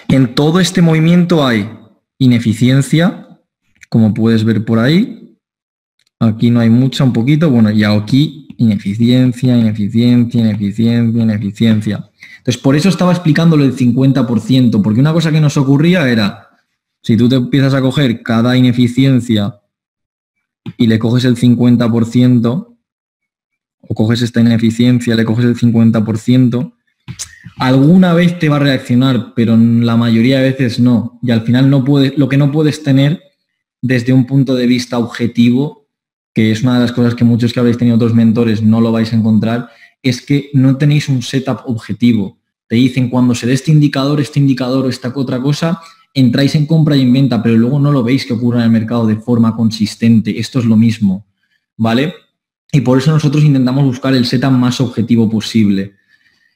En todo este movimiento hay ineficiencia, como puedes ver por ahí. Aquí no hay mucha, un poquito. Bueno, y aquí ineficiencia, ineficiencia, ineficiencia, ineficiencia. Entonces, por eso estaba explicándolo el 50%, porque una cosa que nos ocurría era, Si tú te empiezas a coger cada ineficiencia y le coges el 50%, o coges esta ineficiencia, le coges el 50%, alguna vez te va a reaccionar, pero la mayoría de veces no. Y al final lo que no puedes tener desde un punto de vista objetivo, que es una de las cosas que muchos que habréis tenido otros mentores no lo vais a encontrar, es que no tenéis un setup objetivo. Te dicen cuando se dé este indicador o esta otra cosa, entráis en compra y en venta, pero luego no lo veis que ocurra en el mercado de forma consistente. Esto es lo mismo, ¿vale? Y por eso nosotros intentamos buscar el setup más objetivo posible.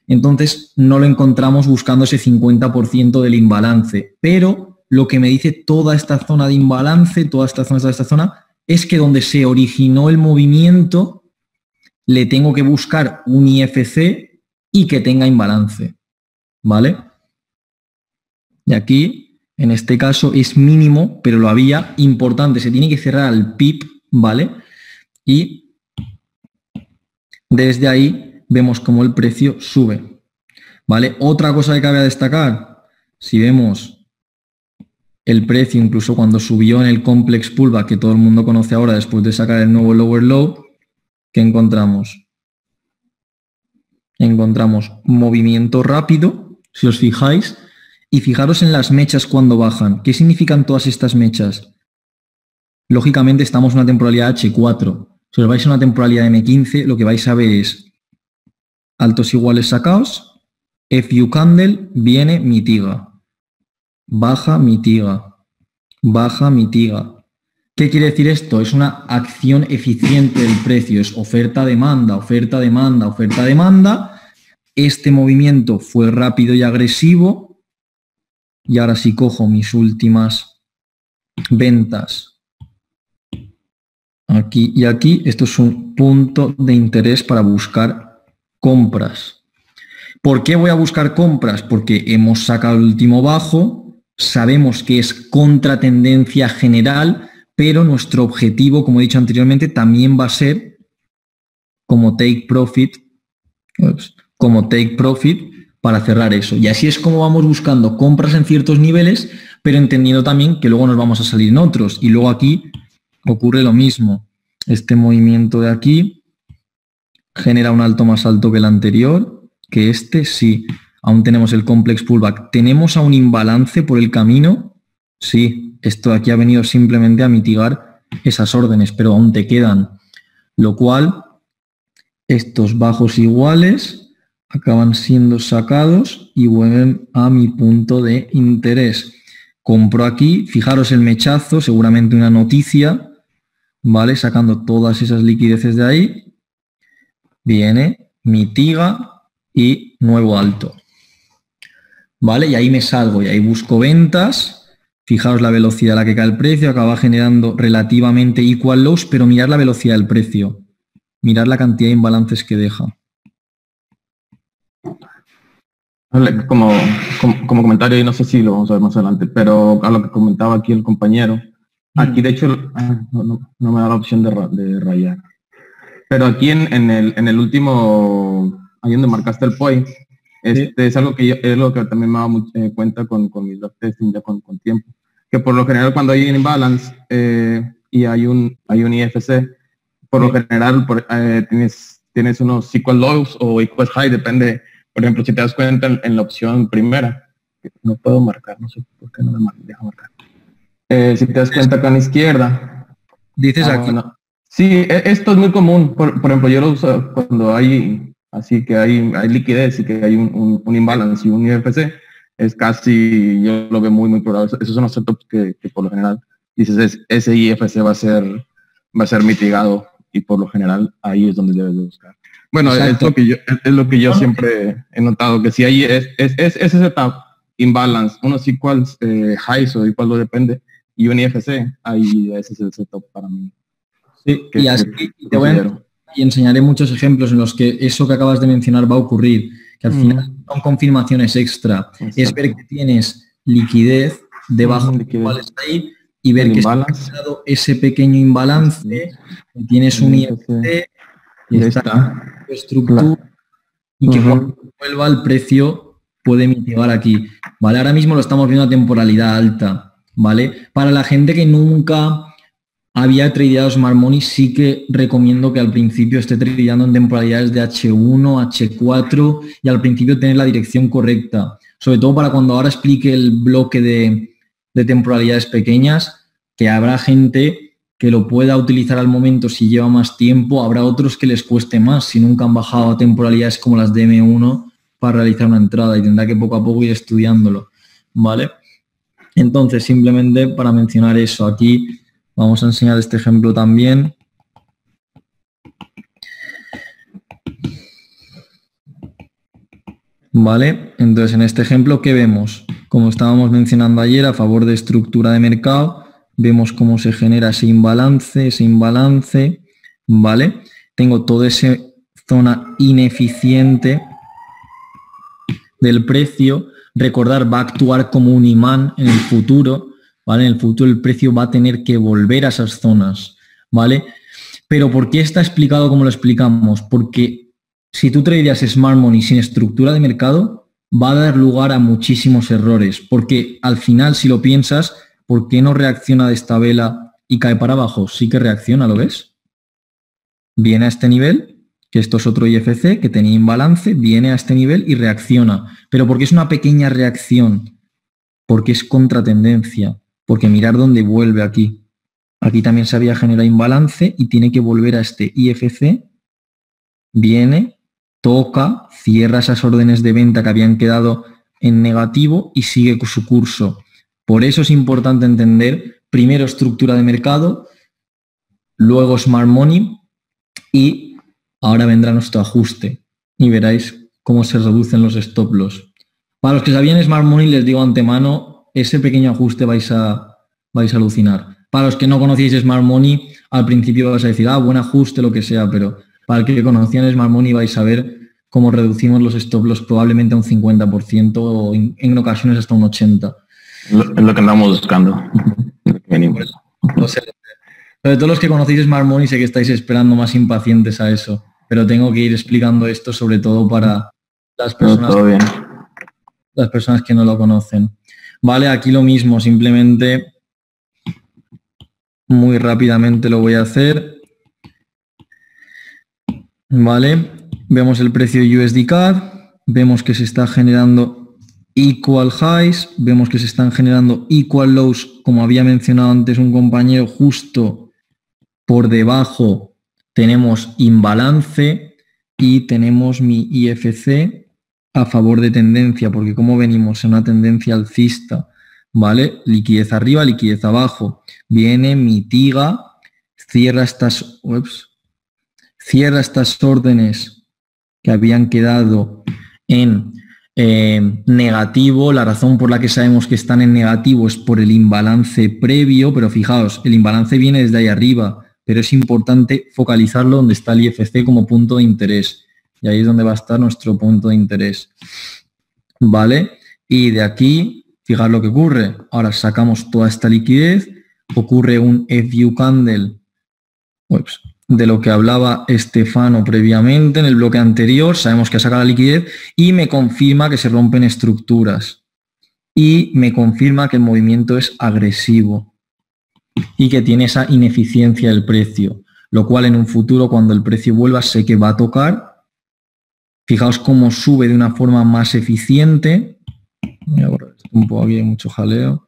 Entonces no lo encontramos buscando ese 50% del imbalance. Pero lo que me dice toda esta zona de imbalance, toda esta zona, es que donde se originó el movimiento, le tengo que buscar un IFC y que tenga imbalance, ¿vale? Y aquí, en este caso, es mínimo, pero lo había importante. Se tiene que cerrar al PIB, ¿vale? Y desde ahí vemos cómo el precio sube, ¿vale? Otra cosa que cabe destacar, si vemos el precio incluso cuando subió en el complex pullback que todo el mundo conoce ahora después de sacar el nuevo lower low, ¿qué encontramos? Encontramos movimiento rápido, si os fijáis, y fijaros en las mechas cuando bajan. ¿Qué significan todas estas mechas? Lógicamente estamos en una temporalidad H4. Si os vais a una temporalidad M15, lo que vais a ver es altos iguales sacados, FU candle, viene, mitiga, baja, mitiga, baja, mitiga. ¿Qué quiere decir esto? Es una acción eficiente del precio, es oferta, demanda, oferta, demanda, oferta, demanda. Este movimiento fue rápido y agresivo. Y ahora si cojo mis últimas ventas aquí y aquí, esto es un punto de interés para buscar compras. ¿Por qué voy a buscar compras? Porque hemos sacado el último bajo, sabemos que es contratendencia general, pero nuestro objetivo, como he dicho anteriormente, también va a ser como take profit para cerrar eso. Y así es como vamos buscando compras en ciertos niveles, pero entendiendo también que luego nos vamos a salir en otros. Y luego aquí ocurre lo mismo. Este movimiento de aquí genera un alto más alto que el anterior, que este sí. Aún tenemos el complex pullback. ¿Tenemos aún imbalance por el camino? Sí. Esto de aquí ha venido simplemente a mitigar esas órdenes, pero aún te quedan. Lo cual, estos bajos iguales acaban siendo sacados y vuelven a mi punto de interés. Compro aquí, fijaros el mechazo, seguramente una noticia, ¿vale? Sacando todas esas liquideces de ahí. Viene, mitiga y nuevo alto. ¿Vale? Y ahí me salgo y ahí busco ventas. Fijaos la velocidad a la que cae el precio, acaba generando relativamente equal lows, pero mirad la velocidad del precio. Mirad la cantidad de imbalances que deja. Como comentario, y no sé si lo vamos a ver más adelante, pero a lo que comentaba aquí el compañero, aquí de hecho no me da la opción de rayar. Pero aquí en el último, ahí donde marcaste el point, es algo que es lo que también me da cuenta con mis log testing ya con tiempo. Que por lo general cuando hay un imbalance y hay un IFC, por lo general tienes unos equal lows o equal high, depende. Por ejemplo, si te das cuenta en la opción primera, no puedo marcar, no sé por qué no me deja marcar. Si te das cuenta acá a la izquierda. Dices aquí. Bueno. Sí, esto es muy común. Por ejemplo, yo lo uso cuando hay liquidez y que hay un imbalance y un IFC. Es casi, yo lo veo muy probable. Esos son los setups que por lo general dices, ese IFC va a ser mitigado y por lo general ahí es donde debes de buscar. Bueno, es lo que yo siempre he notado, que si hay ese setup imbalance, unos equals highs o igual lo depende, y un IFC, ahí ese es el setup para mí. Sí, y así te voy a enseñaré muchos ejemplos en los que eso que acabas de mencionar va a ocurrir, que al final son confirmaciones extra. Exacto. Es ver que tienes liquidez debajo de iguales ahí y ver que has creado ese pequeño imbalance, que tienes un IFC, y está estructura y que cuando vuelva el precio puede mitigar aquí. Vale, ahora mismo lo estamos viendo a temporalidad alta. ¿vale? Para la gente que nunca había tradeado Smart Money, sí que recomiendo que al principio esté tradeando en temporalidades de H1, H4 y al principio tener la dirección correcta. Sobre todo para cuando ahora explique el bloque de temporalidades pequeñas, que habrá gente que lo pueda utilizar al momento si lleva más tiempo, habrá otros que les cueste más si nunca han bajado a temporalidades como las de M1 para realizar una entrada y tendrá que poco a poco ir estudiándolo, ¿vale? Entonces, simplemente para mencionar eso, aquí vamos a enseñar este ejemplo también. Vale, entonces en este ejemplo, ¿qué vemos? Como estábamos mencionando ayer, a favor de estructura de mercado, vemos cómo se genera ese imbalance, ¿vale? Tengo toda esa zona ineficiente del precio. Recordar, va a actuar como un imán en el futuro, ¿vale? En el futuro el precio va a tener que volver a esas zonas, ¿vale? Pero ¿por qué está explicado como lo explicamos? Porque si tú tradeas Smart Money sin estructura de mercado, va a dar lugar a muchísimos errores, porque al final, si lo piensas, ¿por qué no reacciona de esta vela y cae para abajo? Sí que reacciona, ¿lo ves? Viene a este nivel, que esto es otro IFC que tenía imbalance, viene a este nivel y reacciona. ¿Pero por qué es una pequeña reacción? Porque es contratendencia, porque mirar dónde vuelve aquí. Aquí también se había generado imbalance y tiene que volver a este IFC, viene, toca, cierra esas órdenes de venta que habían quedado en negativo y sigue con su curso. Por eso es importante entender primero estructura de mercado, luego Smart Money y ahora vendrá nuestro ajuste y veréis cómo se reducen los stop loss. Para los que sabían Smart Money, les digo antemano, ese pequeño ajuste vais a alucinar. Para los que no conocíais Smart Money, al principio vais a decir, buen ajuste, lo que sea, pero para el que conocían Smart Money vais a ver cómo reducimos los stop loss probablemente a un 50% o en ocasiones hasta un 80%. Es lo que andamos buscando. No sé, sobre todo los que conocéis Smart Money sé que estáis esperando más impacientes a eso, pero tengo que ir explicando esto sobre todo para las personas que no lo conocen. Vale, aquí lo mismo, simplemente muy rápidamente lo voy a hacer. Vale, vemos el precio USD CAD, vemos que se está generando equal highs, vemos que se están generando equal lows, como había mencionado antes un compañero, justo por debajo tenemos imbalance y tenemos mi IFC a favor de tendencia, porque como venimos en una tendencia alcista, ¿vale? Liquidez arriba, liquidez abajo, viene, mitiga, cierra estas órdenes que habían quedado en negativo. La razón por la que sabemos que están en negativo es por el imbalance previo, pero fijaos, el imbalance viene desde ahí arriba, pero es importante focalizarlo donde está el IFC como punto de interés. Y ahí es donde va a estar nuestro punto de interés. ¿Vale? Y de aquí, fijaos lo que ocurre. Ahora sacamos toda esta liquidez, ocurre un FU candle de lo que hablaba Estefano previamente en el bloque anterior. Sabemos que saca la liquidez y me confirma que se rompen estructuras. Y me confirma que el movimiento es agresivo y que tiene esa ineficiencia del precio, lo cual en un futuro, cuando el precio vuelva, sé que va a tocar. Fijaos cómo sube de una forma más eficiente. Voy a borrar esto un poco, aquí hay mucho jaleo.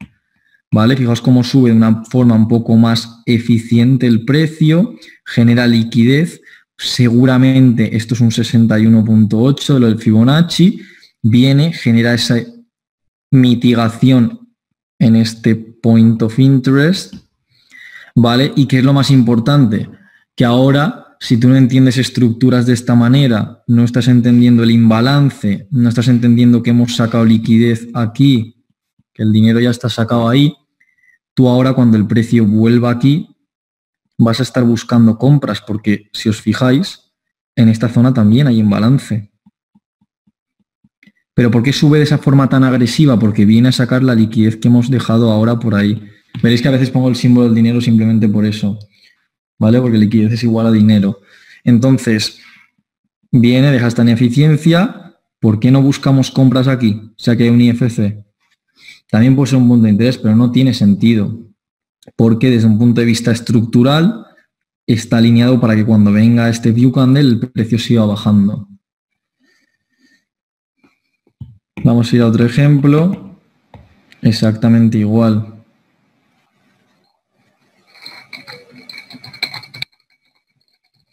¿Vale? Fijaos cómo sube de una forma un poco más eficiente el precio, genera liquidez. Seguramente esto es un 61.8 de lo del Fibonacci. Viene, genera esa mitigación en este point of interest. ¿Vale? ¿Y qué es lo más importante? Que ahora, si tú no entiendes estructuras de esta manera, no estás entendiendo el imbalance, no estás entendiendo que hemos sacado liquidez aquí, que el dinero ya está sacado ahí, tú ahora cuando el precio vuelva aquí vas a estar buscando compras, porque si os fijáis, en esta zona también hay imbalance. ¿Pero por qué sube de esa forma tan agresiva? Porque viene a sacar la liquidez que hemos dejado ahora por ahí. Veréis que a veces pongo el símbolo del dinero simplemente por eso, ¿vale? Porque liquidez es igual a dinero. Entonces, viene, deja esta ineficiencia. ¿Por qué no buscamos compras aquí? O sea que hay un IFC. También puede ser un punto de interés, pero no tiene sentido, porque desde un punto de vista estructural está alineado para que cuando venga este view candle el precio siga bajando. Vamos a ir a otro ejemplo, exactamente igual.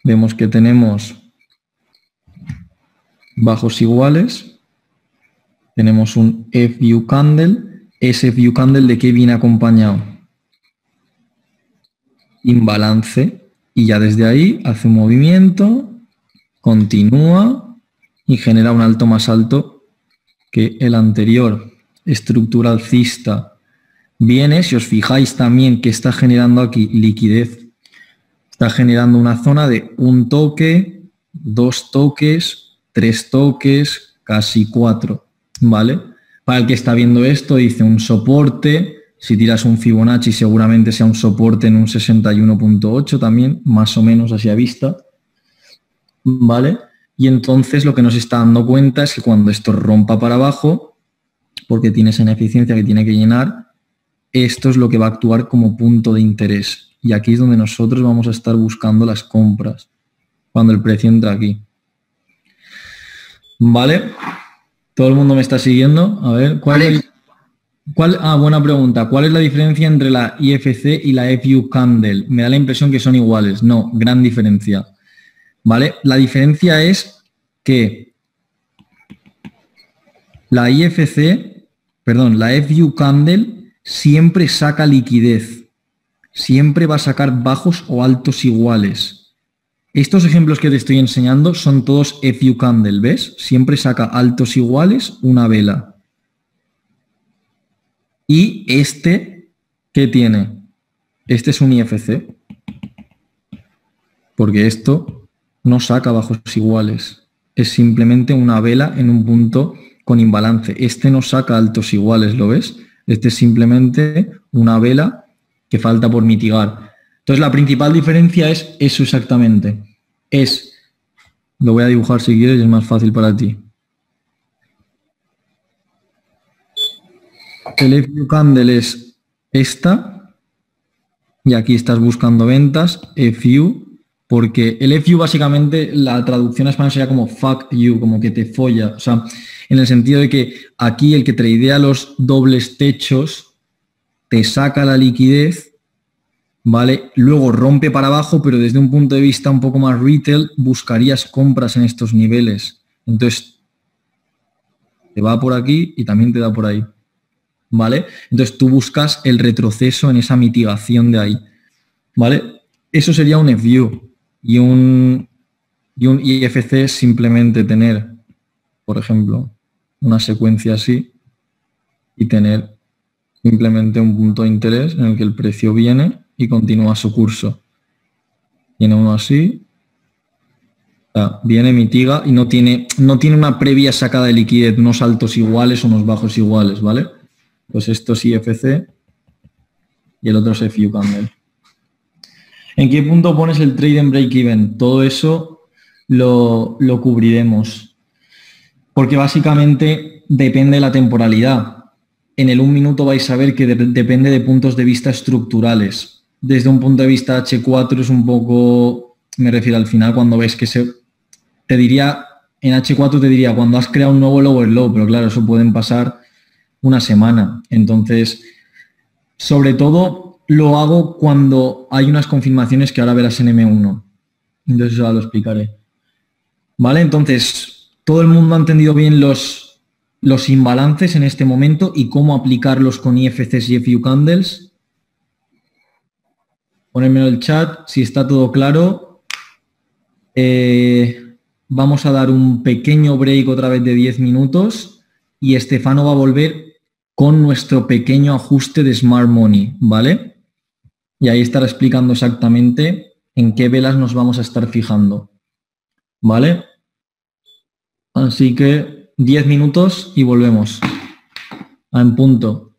Vemos que tenemos bajos iguales, tenemos un F-view candle. ¿Ese view candle de qué viene acompañado? Imbalance, y ya desde ahí hace un movimiento, continúa y genera un alto más alto que el anterior. Estructura alcista viene, si os fijáis también que está generando aquí liquidez, está generando una zona de un toque, 2 toques, 3 toques, casi 4, ¿vale? Para el que está viendo esto, dice un soporte. Si tiras un Fibonacci seguramente sea un soporte en un 61.8 también, más o menos así a vista, ¿vale? Y entonces lo que nos está dando cuenta es que cuando esto rompa para abajo, porque tiene esa ineficiencia que tiene que llenar, esto es lo que va a actuar como punto de interés. Y aquí es donde nosotros vamos a estar buscando las compras, cuando el precio entra aquí. ¿Vale? ¿Todo el mundo me está siguiendo? A ver, buena pregunta. ¿Cuál es la diferencia entre la IFC y la FU Candle? Me da la impresión que son iguales. No, gran diferencia. ¿Vale? La diferencia es que la IFC, perdón, la FU Candle siempre saca liquidez. Siempre va a sacar bajos o altos iguales. Estos ejemplos que te estoy enseñando son todos FU Candle, ¿ves? Siempre saca altos iguales una vela. Y este, ¿qué tiene? Este es un IFC. Porque esto no saca bajos iguales. Es simplemente una vela en un punto con imbalance. Este no saca altos iguales, ¿lo ves? Este es simplemente una vela que falta por mitigar. Entonces la principal diferencia es eso exactamente. Lo voy a dibujar si quieres, es más fácil para ti. El FU Candle es esta, y aquí estás buscando ventas, FU, porque el FU básicamente la traducción a español sería como fuck you, como que te folla, o sea, en el sentido de que aquí el que tradea los dobles techos te saca la liquidez, ¿vale? Luego rompe para abajo, pero desde un punto de vista un poco más retail buscarías compras en estos niveles. Entonces, te va por aquí y también te da por ahí, ¿vale? Entonces tú buscas el retroceso en esa mitigación de ahí, ¿vale? Eso sería un FU y un IFC es simplemente tener, por ejemplo, una secuencia así y tener simplemente un punto de interés en el que el precio viene y continúa su curso. Tiene uno así, viene, mitiga y no tiene una previa sacada de liquidez, unos altos iguales o unos bajos iguales, ¿vale? Pues esto es IFC y el otro es FU Candle. ¿En qué punto pones el trade en break-even? Todo eso lo cubriremos. Porque básicamente depende de la temporalidad. En el 1 minuto vais a ver que depende de puntos de vista estructurales. Desde un punto de vista H4 es un poco, me refiero al final, cuando ves que te diría, en H4 te diría, cuando has creado un nuevo lower low, pero claro, eso pueden pasar una semana. Entonces, sobre todo lo hago cuando hay unas confirmaciones que ahora verás en M1. Entonces ahora lo explicaré. ¿Vale? Entonces, todo el mundo ha entendido bien los imbalances en este momento y cómo aplicarlos con IFCs y FU Candles. Ponedmelo en el chat si está todo claro. Vamos a dar un pequeño break otra vez de 10 minutos y Estefano va a volver con nuestro pequeño ajuste de Smart Money, ¿vale? Y ahí estará explicando exactamente en qué velas nos vamos a estar fijando, ¿vale? Así que 10 minutos y volvemos. En punto.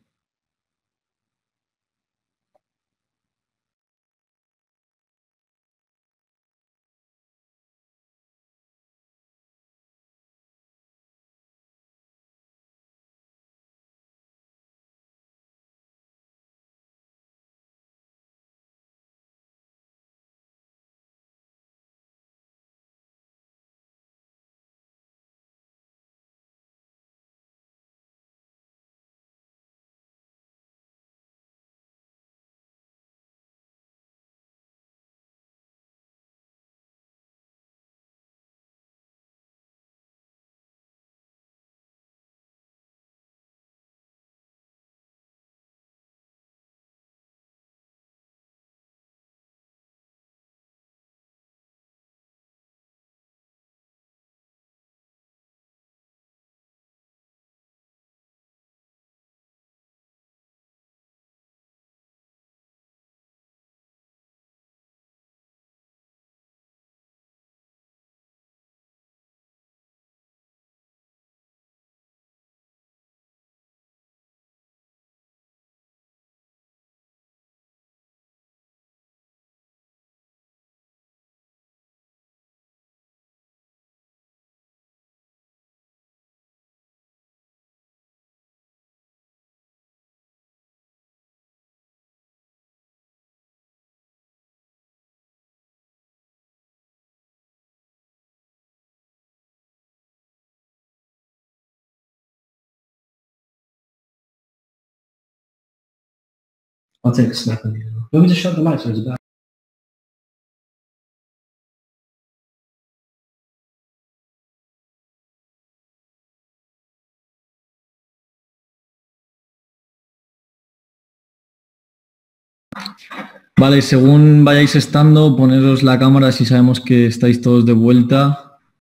I'll take a snap of you. You want me to shut the lights or is it better? Vale, según vayáis estando, poneros la cámara si sabemos que estáis todos de vuelta.